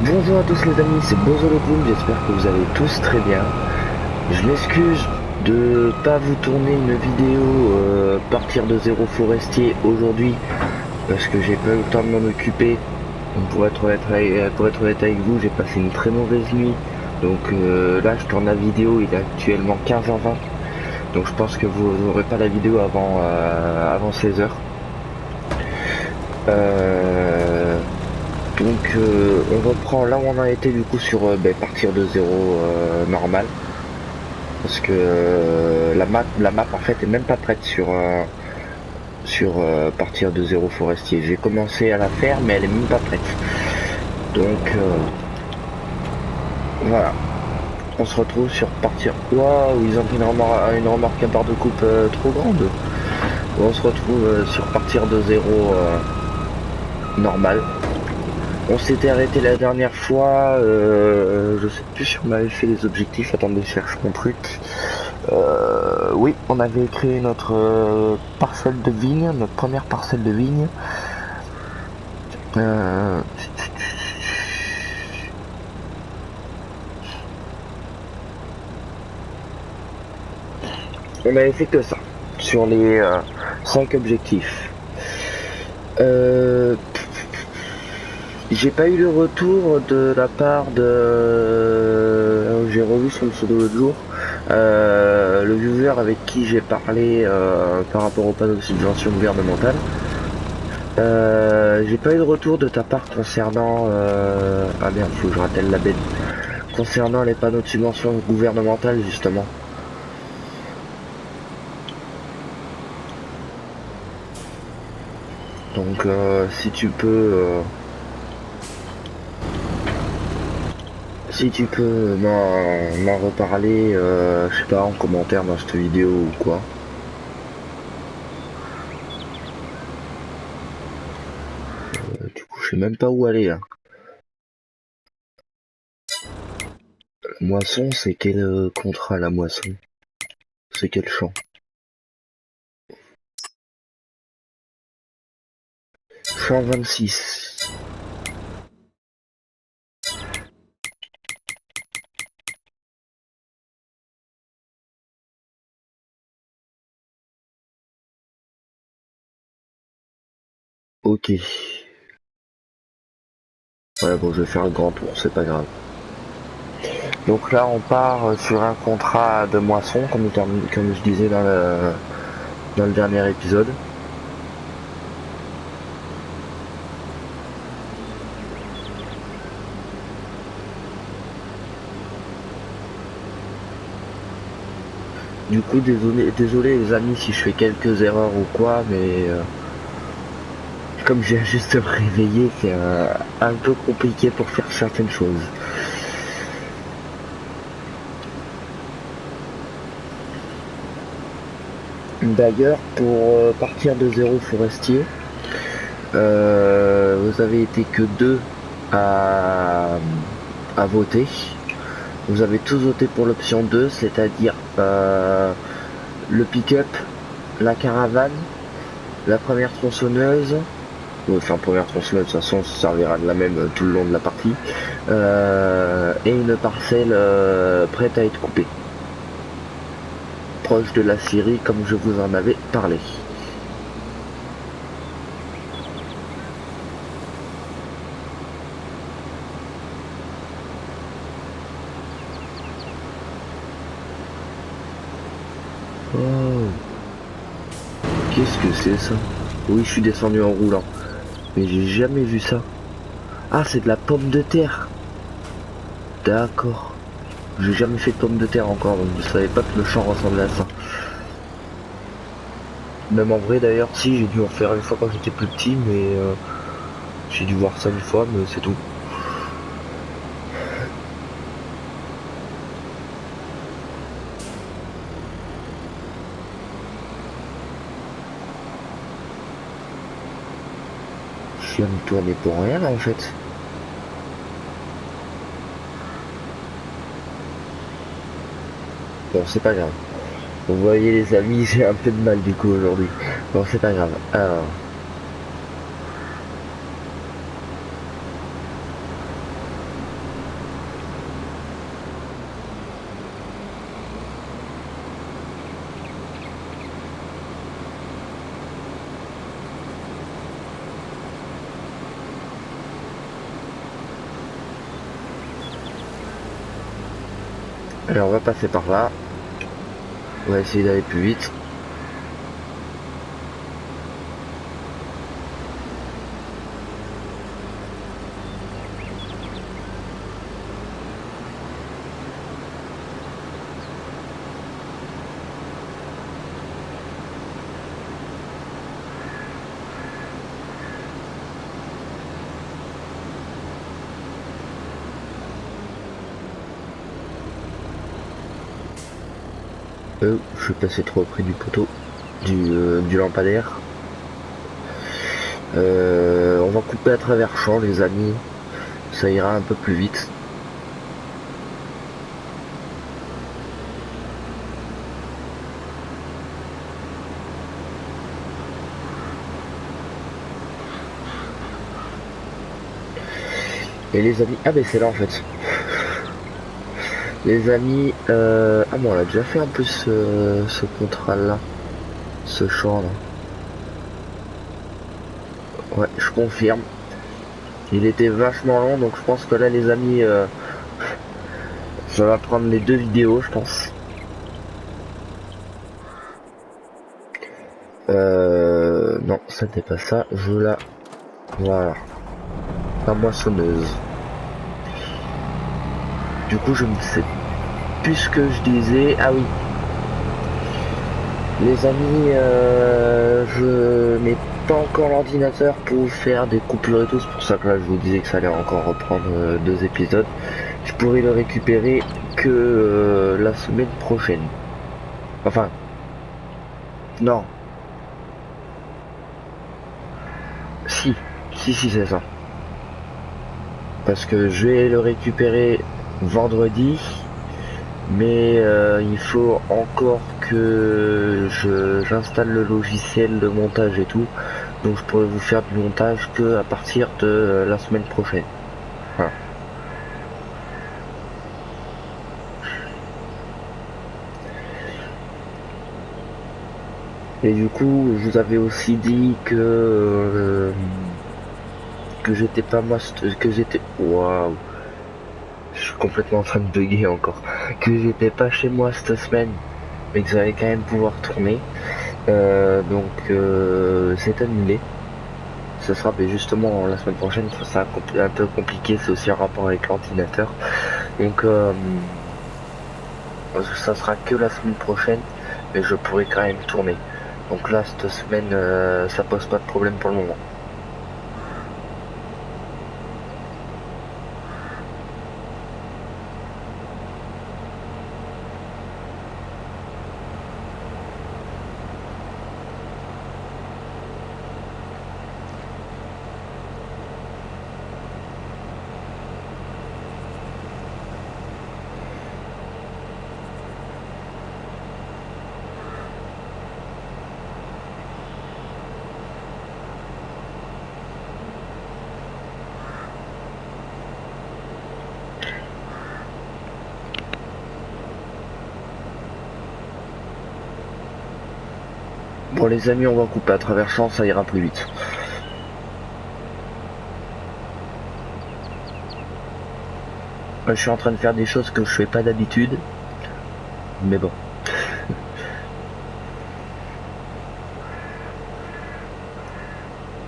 Bonjour à tous les amis, c'est Bozo le Clown, j'espère que vous allez tous très bien. Je m'excuse de pas vous tourner une vidéo partir de zéro forestier aujourd'hui parce que j'ai pas eu le temps de m'en occuper. Donc pour être honnête avec vous, j'ai passé une très mauvaise nuit. Donc là je tourne la vidéo, il est actuellement 15h20. Donc je pense que vous n'aurez pas la vidéo avant 16h. Euh, on reprend là où on a été du coup sur partir de zéro normal parce que la map en fait est même pas prête sur partir de zéro forestier. J'ai commencé à la faire mais elle est même pas prête. Donc voilà, on se retrouve sur partir. Waouh, ils ont pris une remorque à barre de coupe trop grande. On se retrouve sur partir de zéro normal. On s'était arrêté la dernière fois, je sais plus si on avait fait les objectifs, attendez, je cherche mon truc. Oui, on avait créé notre parcelle de vigne, notre première parcelle de vigne. Euh, on avait fait que ça, sur les 5 objectifs. Euh, j'ai pas eu le retour de la part de... J'ai revu son pseudo l'autre jour. Le viewer avec qui j'ai parlé par rapport au panneau de subvention gouvernementale. J'ai pas eu de retour de ta part concernant... Ah merde, faut que je rappelle la bête. Concernant les panneaux de subvention gouvernementale, justement. Donc, si tu peux m'en reparler, je sais pas, en commentaire dans cette vidéo ou quoi. Du coup, je sais même pas où aller, hein. Moisson, c'est quel contrat, la moisson? C'est quel champ? 126. Ok. Ouais, bon, je vais faire le grand tour, c'est pas grave. Donc là, on part sur un contrat de moisson, comme je disais dans le dernier épisode. Du coup, désolé les amis si je fais quelques erreurs ou quoi, mais comme j'ai juste me réveillé, c'est un peu compliqué pour faire certaines choses. D'ailleurs, pour partir de zéro forestier, vous avez été que deux à, à voter. Vous avez tous voté pour l'option 2, c'est-à-dire le pick-up, la caravane, la première tronçonneuse, enfin première tronçonneuse, de toute façon ça servira de la même tout le long de la partie, et une parcelle prête à être coupée, proche de la scierie comme je vous en avais parlé. Oh, qu'est-ce que c'est ça? Oui, je suis descendu en roulant, mais j'ai jamais vu ça. Ah, c'est de la pomme de terre. D'accord. J'ai jamais fait de pomme de terre encore, donc je savais pas que le champ ressemblait à ça. Même en vrai d'ailleurs, si, j'ai dû en faire une fois quand j'étais plus petit, mais j'ai dû voir ça une fois, mais c'est tout. Je suis tourné pour rien là en fait. Bon, c'est pas grave. Vous voyez les amis, j'ai un peu de mal du coup aujourd'hui. Bon, c'est pas grave. Alors, Alors on va passer par là. On va essayer d'aller plus vite. Je suis passé trop près du poteau, du lampadaire. On va couper à travers champs les amis, ça ira un peu plus vite. Et les amis, ah ben c'est là en fait. Les amis, ah bon on a déjà fait un peu ce contrat là, ce champ là. Ouais, je confirme. Il était vachement long, donc je pense que là les amis, ça va prendre les 2 vidéos je pense. Non, c'était pas ça, je la... Voilà. La moissonneuse. Du coup je ne sais plus ce que je disais. Ah oui. Les amis, je n'ai pas encore l'ordinateur pour faire des coupures et tout, c'est pour ça que là je vous disais que ça allait encore reprendre 2 épisodes. Je pourrais le récupérer que la semaine prochaine. Enfin, non. Si c'est ça. Parce que je vais le récupérer vendredi, mais il faut encore que j'installe le logiciel de montage et tout, donc je pourrais vous faire du montage que à partir de la semaine prochaine. Voilà. Et du coup, je vous avais aussi dit que j'étais pas moi, que j'étais, waouh, je suis complètement en train de bugger encore, que j'étais pas chez moi cette semaine, mais que j'allais quand même pouvoir tourner. Donc c'est annulé. Ce sera justement la semaine prochaine, ça sera un peu compliqué, c'est aussi en rapport avec l'ordinateur. Donc ça sera que la semaine prochaine, mais je pourrai quand même tourner. Donc là cette semaine ça pose pas de problème pour le moment. Bon les amis, on va couper à travers champs, ça ira plus vite. Je suis en train de faire des choses que je fais pas d'habitude, mais bon.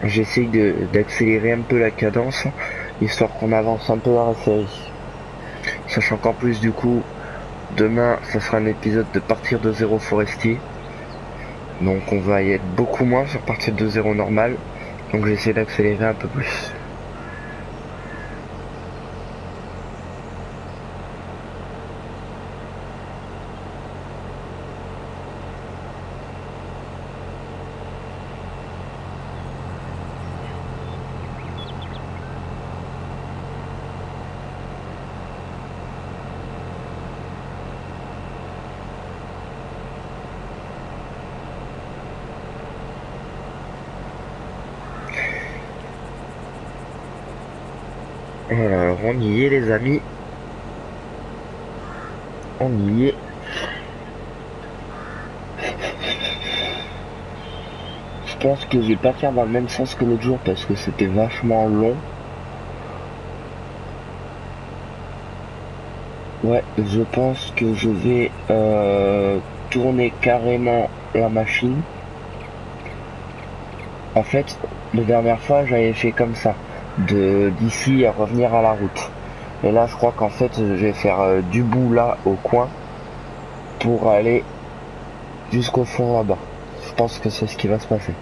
J'essaye d'accélérer un peu la cadence, histoire qu'on avance un peu dans la série. Sachant qu'en plus du coup, demain ça sera un épisode de partir de zéro forestier. Donc on va y être beaucoup moins sur partir de zéro normal. Donc j'essaie d'accélérer un peu plus. Voilà, alors on y est les amis. On y est. Je pense que je vais pas faire dans le même sens que l'autre jour parce que c'était vachement long. Ouais, je pense que je vais tourner carrément la machine. En fait, la dernière fois, j'avais fait comme ça, de d'ici à revenir à la route. Et là, je crois qu'en fait, je vais faire du bout là au coin pour aller jusqu'au fond là-bas. Je pense que c'est ce qui va se passer.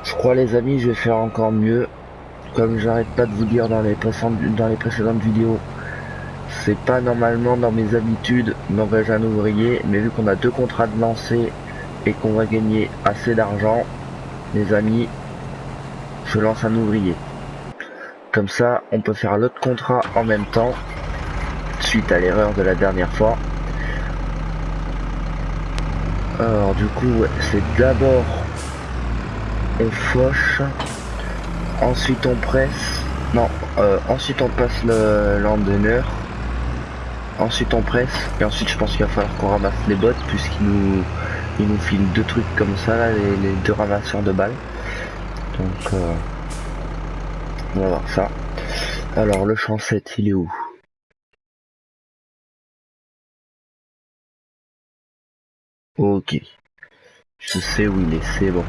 Je crois, les amis, je vais faire encore mieux. Comme j'arrête pas de vous dire dans les précédentes vidéos, c'est pas normalement dans mes habitudes d'engager un ouvrier, mais vu qu'on a 2 contrats de lancer et qu'on va gagner assez d'argent, les amis, je lance un ouvrier. Comme ça, on peut faire l'autre contrat en même temps, suite à l'erreur de la dernière fois. Alors du coup, ouais, c'est d'abord on fauche, ensuite on presse, non, ensuite on passe le l'endeneur, ensuite on presse, et ensuite je pense qu'il va falloir qu'on ramasse les bottes, il nous file 2 trucs comme ça, là, les 2 ramasseurs de balles. Donc on va voir ça. Alors le champ 7, il est où? Ok, je sais où il est, c'est bon.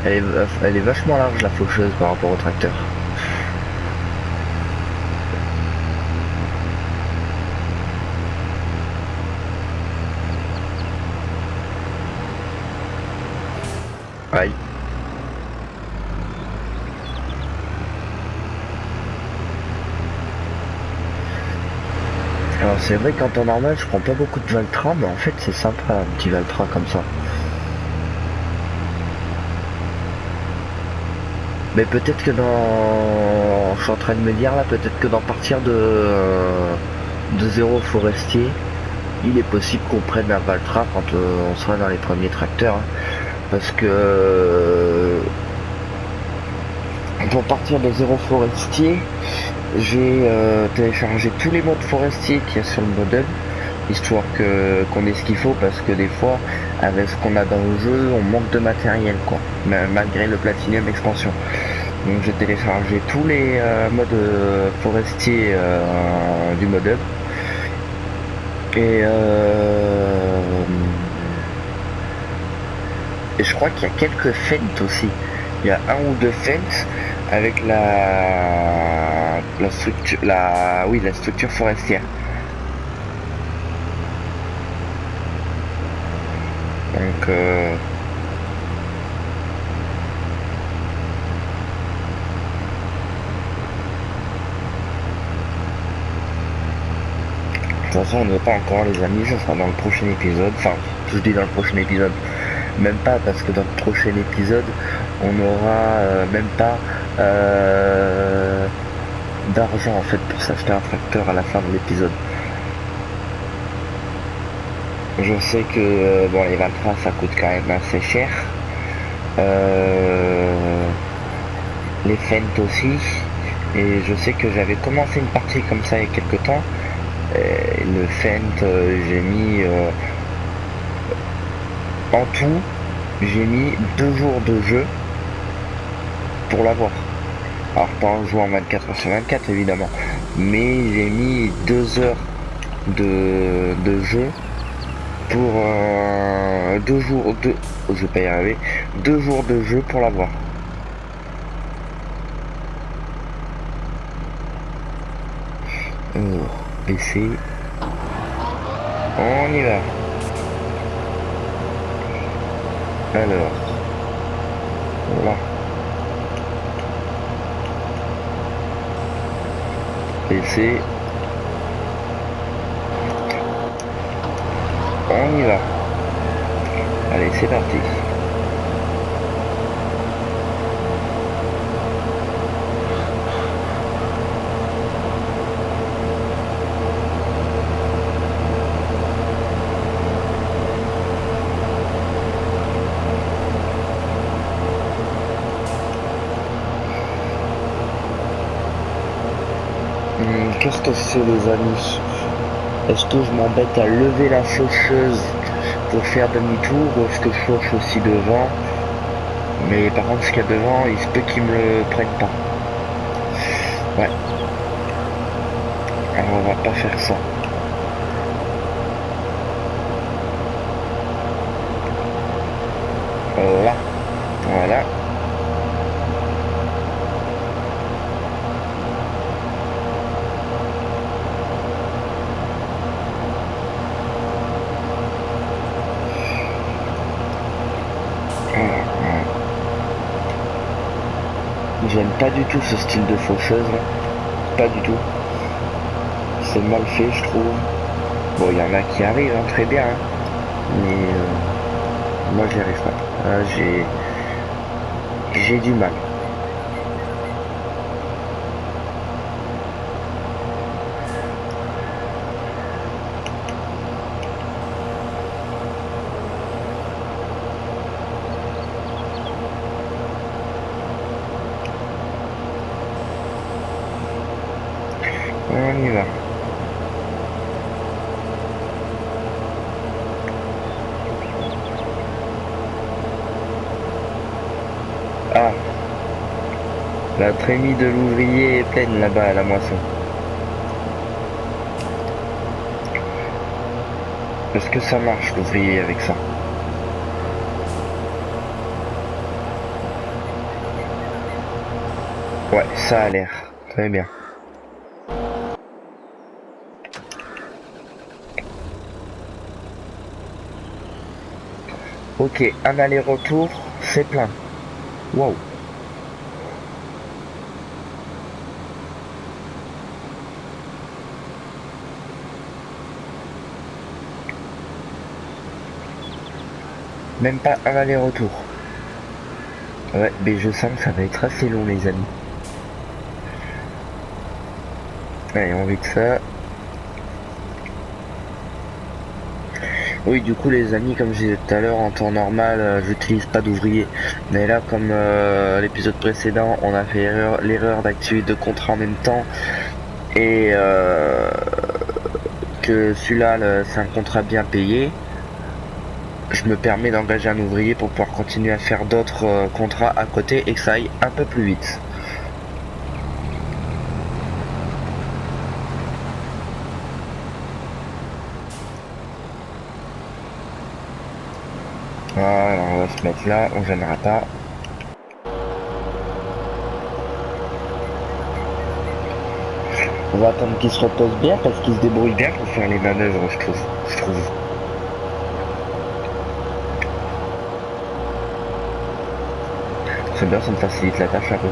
Elle est vachement large, la faucheuse, par rapport au tracteur. Aïe. Alors c'est vrai qu'en temps normal je prends pas beaucoup de Valtra, mais en fait c'est sympa un petit Valtra comme ça. Mais peut-être que dans... Je suis en train de me dire là, peut-être que dans partir de zéro forestier, il est possible qu'on prenne un Valtra quand on sera dans les premiers tracteurs. Hein. Parce que pour partir de zéro forestier, j'ai téléchargé tous les modes forestiers qu'il y a sur le modem, histoire que qu'on ait ce qu'il faut, parce que des fois, avec ce qu'on a dans le jeu, on manque de matériel, quoi, malgré le Platinum expansion. Donc j'ai téléchargé tous les modes forestiers du modem. Et, et je crois qu'il y a quelques fentes aussi. Il y a un ou deux fentes avec la structure, la structure forestière. Donc de toute façon, on ne veut pas encore, les amis, ça sera dans le prochain épisode. Enfin, je dis dans le prochain épisode, même pas, parce que dans le prochain épisode, on n'aura même pas d'argent en fait pour s'acheter un tracteur à la fin de l'épisode. Je sais que bon, les Valtra ça coûte quand même assez cher. Les Fent aussi. Et je sais que j'avais commencé une partie comme ça il y a quelques temps. Le Fent, j'ai mis en tout, j'ai mis 2 jours de jeu pour l'avoir. Alors pas en jouant 24 heures sur 24 évidemment, mais j'ai mis 2 heures de jeu pour 2 jours de... Oh, je vais pas y arriver. 2 jours de jeu pour l'avoir. Alors, PC. On y va. Alors. Voilà. PC. On y va. Allez, c'est parti. Qu'est-ce que c'est les amis? Est-ce que je m'embête à lever la faucheuse pour faire demi-tour ou est-ce que je fauche aussi devant? Mais par contre ce qu'il y a devant, il se peut qu'ils me le prennent pas. Ouais. Alors on va pas faire ça. Là. Voilà. J'aime pas du tout ce style de faucheuse là. Pas du tout. C'est mal fait je trouve. Bon il y en a qui arrivent hein, très bien. Hein. Mais moi j'y arrive pas. J'ai du mal. On y va. Ah, la trémie de l'ouvrier est pleine là-bas à la moisson. Est-ce que ça marche l'ouvrier avec ça? Ouais, ça a l'air. Très bien. Ok, un aller-retour, c'est plein. Wow. Même pas un aller-retour. Ouais, mais je sens que ça va être assez long les amis. Allez, on vide ça. Oui, du coup les amis, comme je disais tout à l'heure, en temps normal, j'utilise pas d'ouvrier. Mais là, comme l'épisode précédent, on a fait l'erreur d'activer deux contrats en même temps. Et que celui-là, c'est un contrat bien payé. Je me permets d'engager un ouvrier pour pouvoir continuer à faire d'autres contrats à côté et que ça aille un peu plus vite. Voilà, on va se mettre là, on gênera pas. On va attendre qu'il se repose bien parce qu'il se débrouille bien pour faire les manœuvres, je trouve. C'est bien, ça me facilite la tâche un peu.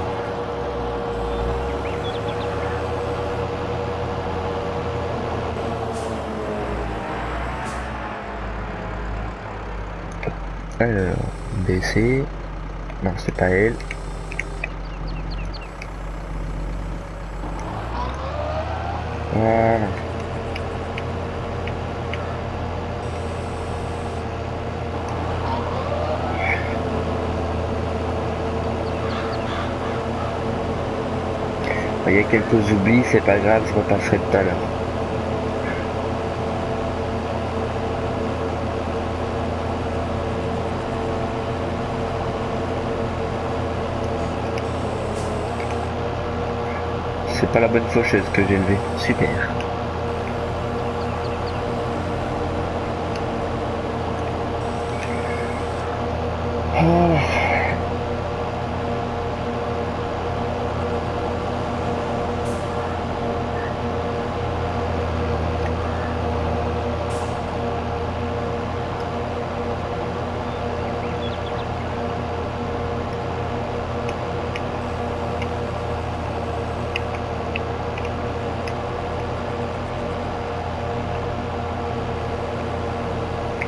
Alors, baisser. Non, c'est pas elle. Voilà. Il y a quelques oublis, c'est pas grave, je repasserai tout à l'heure. C'est pas la bonne faucheuse que j'ai levée. Super. Voilà.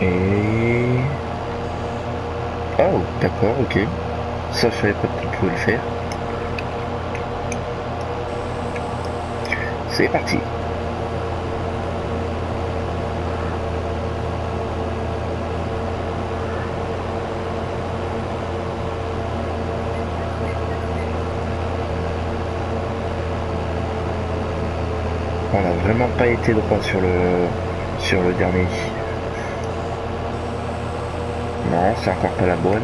Et... Oh, d'accord, ok. Ça, je savais pas qu'on pouvait le faire. C'est parti. On n'a vraiment pas été droit sur le dernier. Non, c'est encore pas la bonne.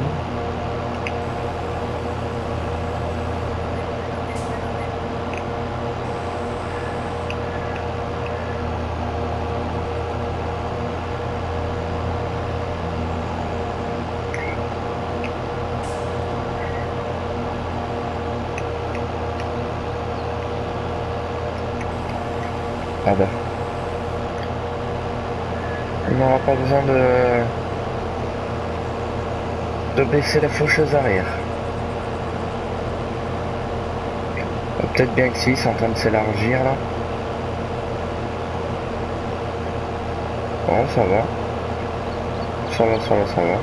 Ah bah. On n'aura pas besoin de baisser la faucheuse arrière. Peut-être bien que si, c'est en train de s'élargir là. Bon, ça va. Ça va, ça va, ça va.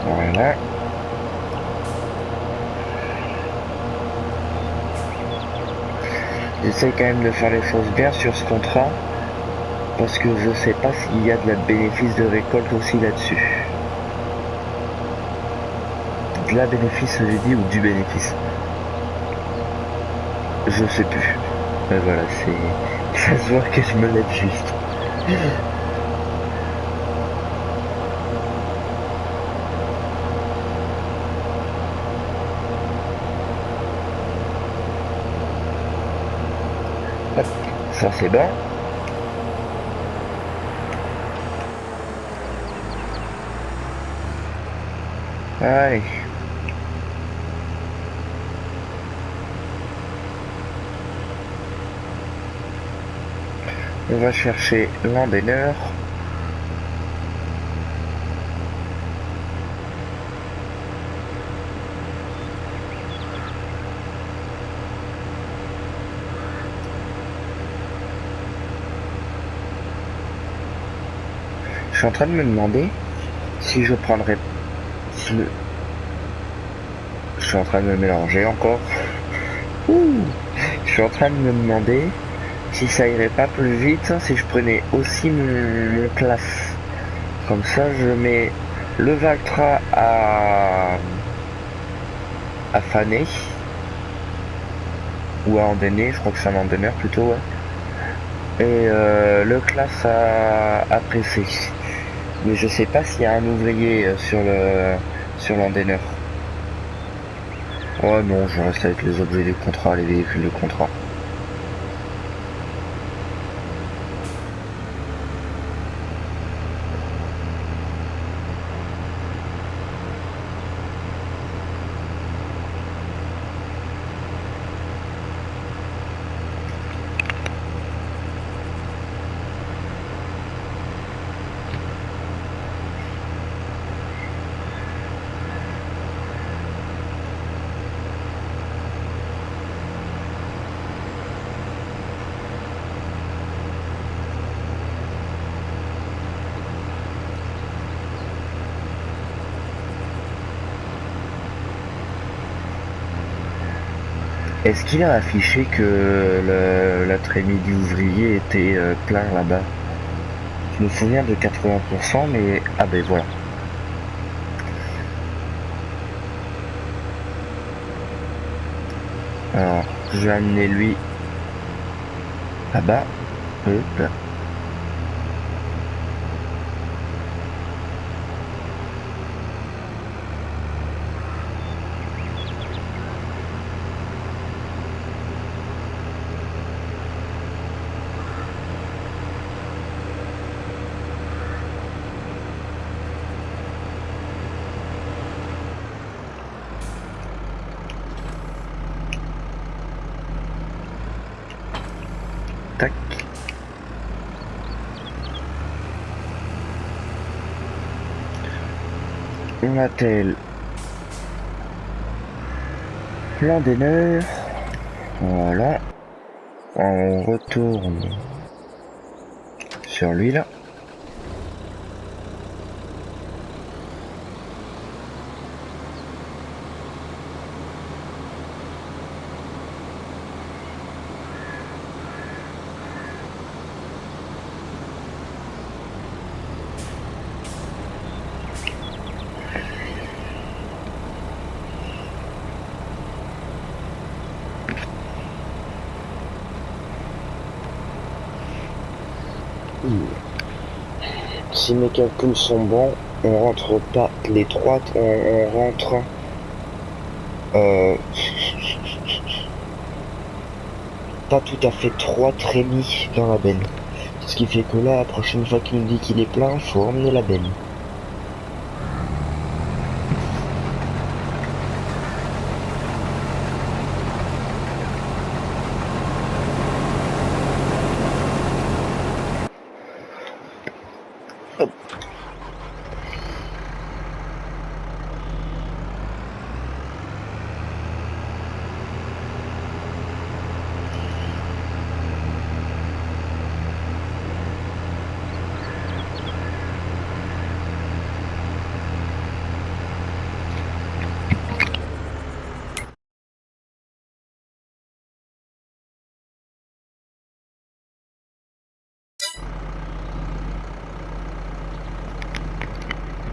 Voilà. J'essaie quand même de faire les choses bien sur ce contrat. Parce que je sais pas s'il y a de la bénéfice de récolte aussi là-dessus. De la bénéfice, j'ai dit, ou du bénéfice. Je sais plus. Mais voilà, c'est... Ça se voit que je me lève juste. Hop, ça c'est bon. Allez. On va chercher l'endaineur. Je suis en train de me demander si je prendrais... Je suis en train de me mélanger encore. Ouh. Je suis en train de me demander si ça irait pas plus vite si je prenais aussi mon classe. Comme ça, je mets le Valtra à faner. Ou à endainer, je crois que c'est un endaineur plutôt, ouais. Et le classe à presser. Mais je sais pas s'il y a un ouvrier sur l'endaineur. Oh non, je reste avec les objets du contrat, les véhicules de contrat. Est-ce qu'il a affiché que la trémie ouvrier était plein là-bas? Je me souviens de 80%, mais... Ah ben voilà. Alors, je vais amener lui là-bas. Hop. Tac. On attelle l'endaineur. Voilà. On retourne sur lui là. Si mes calculs sont bons, on rentre pas les trois, on rentre euh, pas tout à fait 3 trémies dans la benne. Ce qui fait que là, la prochaine fois qu'il nous dit qu'il est plein, faut emmener la benne.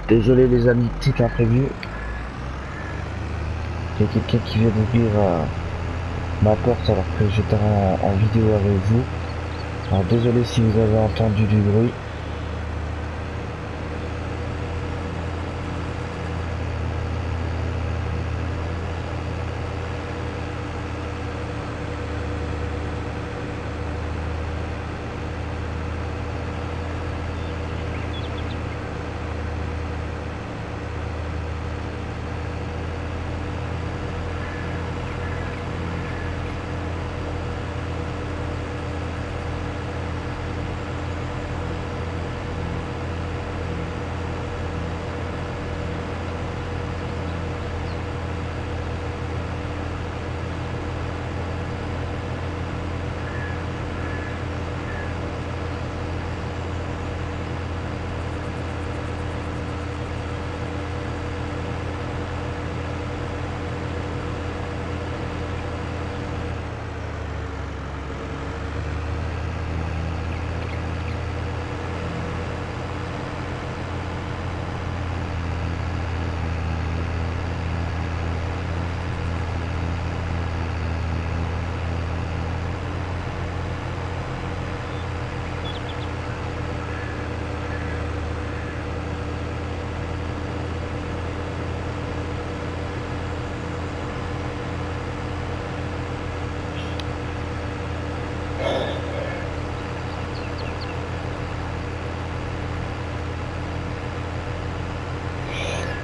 Désolé les amis, petit imprévu. Il y a quelqu'un qui vient d'ouvrir ma porte alors que j'étais en vidéo avec vous. Alors désolé si vous avez entendu du bruit.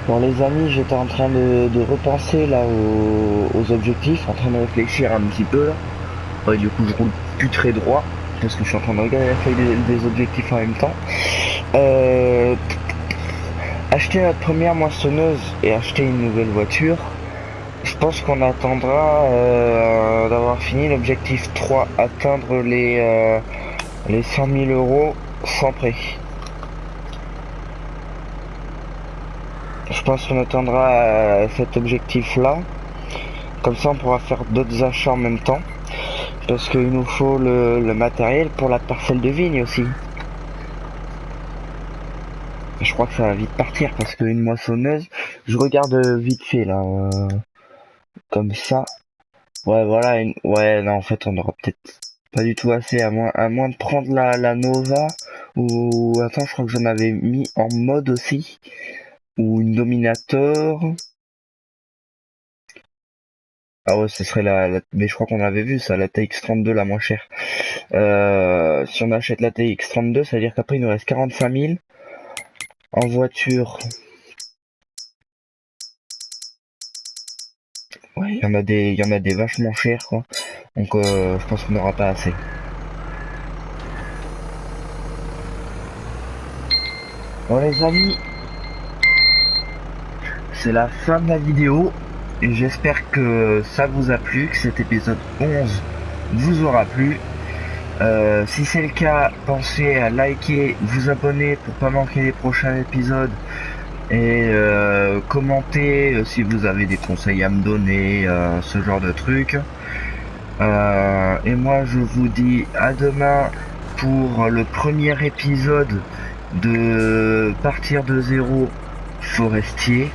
Bon les amis, j'étais en train de repenser là aux objectifs, en train de réfléchir un petit peu là. Ouais, du coup je roule plus très droit parce que je suis en train de regarder la feuille des objectifs en même temps. Acheter notre première moissonneuse et acheter une nouvelle voiture. Je pense qu'on attendra d'avoir fini l'objectif 3, atteindre les 100 000 euros sans prêt. Je pense qu'on attendra cet objectif-là. Comme ça, on pourra faire d'autres achats en même temps. Parce qu'il nous faut le matériel pour la parcelle de vigne aussi. Je crois que ça va vite partir parce qu'une moissonneuse, je regarde vite fait là. Comme ça. Ouais, voilà. Ouais, non, en fait, on aura peut-être pas du tout assez, à moins de prendre la Nova. Ou attends, je crois que j'en avais mis en mode aussi. Ou une Dominator. Ah ouais, ce serait mais je crois qu'on avait vu ça, la TX32 la moins chère. Si on achète la TX32, ça veut dire qu'après il nous reste 45 000. En voiture, ouais, il y en a des vachement chers, quoi. Donc je pense qu'on n'aura pas assez. Bon les amis, c'est la fin de la vidéo. Et j'espère que ça vous a plu, que cet épisode 11 vous aura plu. Si c'est le cas, pensez à liker, vous abonner pour pas manquer les prochains épisodes et commenter si vous avez des conseils à me donner, ce genre de trucs. Et moi je vous dis à demain pour le premier épisode de Partir de zéro forestier.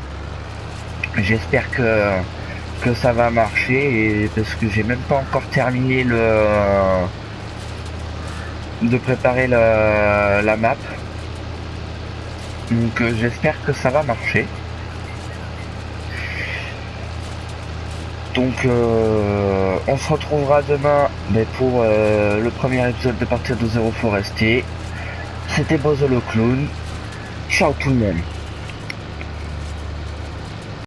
J'espère que ça va marcher et parce que j'ai même pas encore terminé de préparer la map. Donc j'espère que ça va marcher. Donc on se retrouvera demain pour le premier épisode de Partir de Zéro Forestier. C'était Bozo le clown. Ciao tout le monde.